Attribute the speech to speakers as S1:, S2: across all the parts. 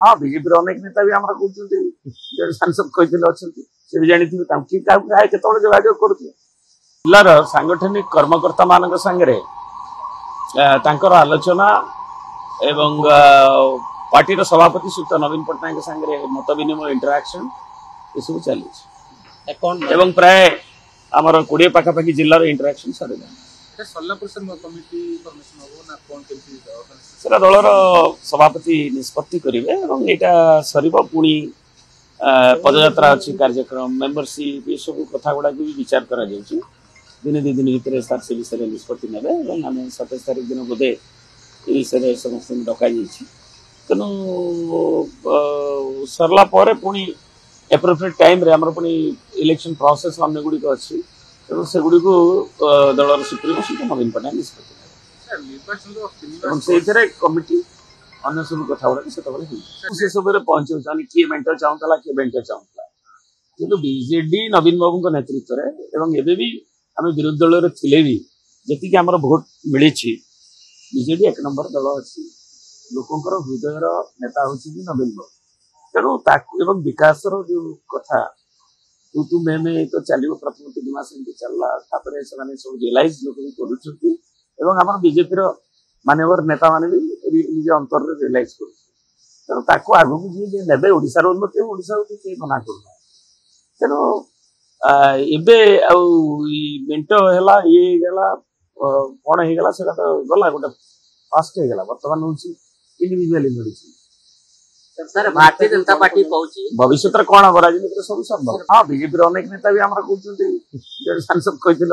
S1: हाँ बीजेपी अनेक नेता भी आम कहते सांसद कहते से भी जानी केतवे जोगाजोग कर जिलार सांगठनिक कर्मकर्ता मान सांगे आलोचना एवं पार्टी सभापति श्रीयुक्त नवीन पट्टनायक सांगे मत विनिमय इंटराक्शन ये सब चली प्राय आमर 20 पाखापाखि जिलार इंटराक्शन सारे दलर सभापति निष्पत्ति करेंगे यहाँ सर पुणी पदयात्रा अच्छी कार्यक्रम मेंबरशिप ये सब कथा गुड़ा भी विचार करा दिन 2 दिन भितर सर से विषय निष्पत्ति ने आम 27 तारीख दिन बोधे ये विषय समस्त डक तेणु सरला पुणी एप्रोप्रिएट टाइम रे हमर पुणी इलेक्शन प्रोसेस अन्य गुड़िक अच्छी तेणु से गुड़ी को दलर सुप्रीमो सहित नवीन पट्टनायक निष्पत्ति से कमिटी अन्य सब कथा गुड़ा से सब पहुंचे किए मेट चाहूला किए बेंट चाहूला कि बीजेडी नवीन बाबू नेतृत्व में भी आम विरोधी दल थे भी जी आम भोट मिली बीजेडी 1 नंबर दल अच्छी लोकंर हृदय नेता हूँ नवीन बाबू तेणु विकास जो कथा तू मैं तो चलो प्रथम 3 मास चलला सब रियलाइज लोग भी कर बीजेपी मानवर नेता मैंने भी निज अंतर रियलाइज कर आगू जी ने ओडार उन्नति ओडा किए मना करना तेणु एवं मेट है ये कौन होगा से गला गोटे फास्ट होगा बर्तमान हूँ इंडिविजुअली मिली
S2: सर भारतीय जनता पार्टी
S1: भविष्य कौन हम राजनीति सब संभव हाँ बीजेपी अनेक नेता भी आम कहते सांसद कहते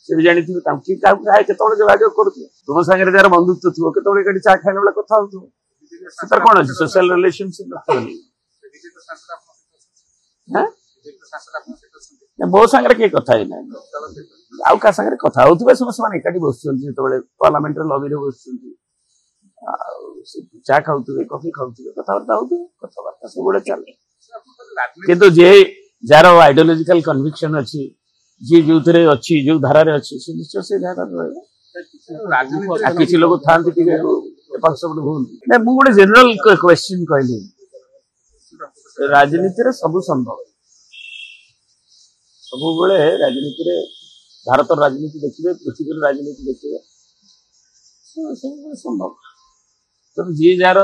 S1: से भी जानी केतवे जोगाजोग कर तुम सागर जार बंधुत्व थो के चा खाने वाला कथा हो कौन अच्छे सोशल रिलेशनशिप मो सागर किए कथा ही ना आउ क्या सागर कथा हो समस्त एकाठी बस पार्लियामेंट लबी बस चा खाऊे कफी खाऊे कथबार्ता हो कथबार्ता सब चले किंतु जे जार आइडियोलॉजिकल कन्विक्शन अच्छी जी जो अच्छी जो धारा अच्छी से निश्चय से धारा रहा किसी लोग था भूल मुझे जनरल क्वेश्चन कहली राजनीति सब संभव सब राजनीति भारत राजनीति देखिए पृथ्वी राजनीति देखिए संभव तो जी जार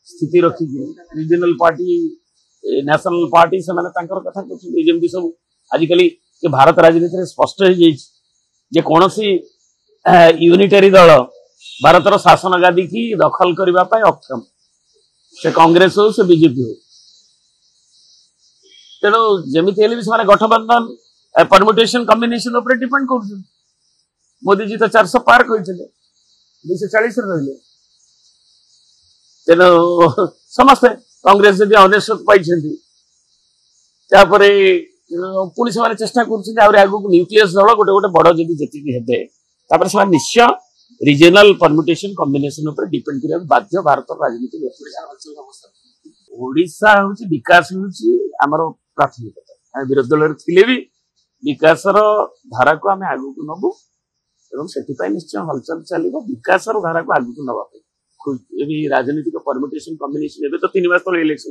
S1: स्थिति रखिकी रिजनल पार्टी नेशनल पार्टी से कथा कहते सब आजिकल भारत राजनीति में स्पष्ट हो कौन यूनिटरी दल भारतर शासन गादी की दखल करने अक्षम से कांग्रेस हो से बीजेपी हो तेणु जमी भी गठबंधन परम्यूटेशन कॉम्बिनेशन उपर डिपेंड कर मोदी जी तो 400 पार कहते 240 रही तेणु समस्ते कांग्रेस जब 99 पाई पुणी से चेष्टा कर न्यूक्लियस दल गोटे गोटे बड़ जब जी हे से निश्चय रिजनल परम्यूटेशन कॉम्बिनेशन उपर डिपेंड करने बाध्य भारत राजनीति ओडिशा हूँ विकास हूँ आमर प्राथमिकता विरोधी दल थे भी विकास धारा को आम आगू को नबू और निश्चय हलचल चलो विकास धारा को आगू को नापी राजनीतिक परम्यूटेशन कॉम्बिनेशन तो 3 मास तले इलेक्शन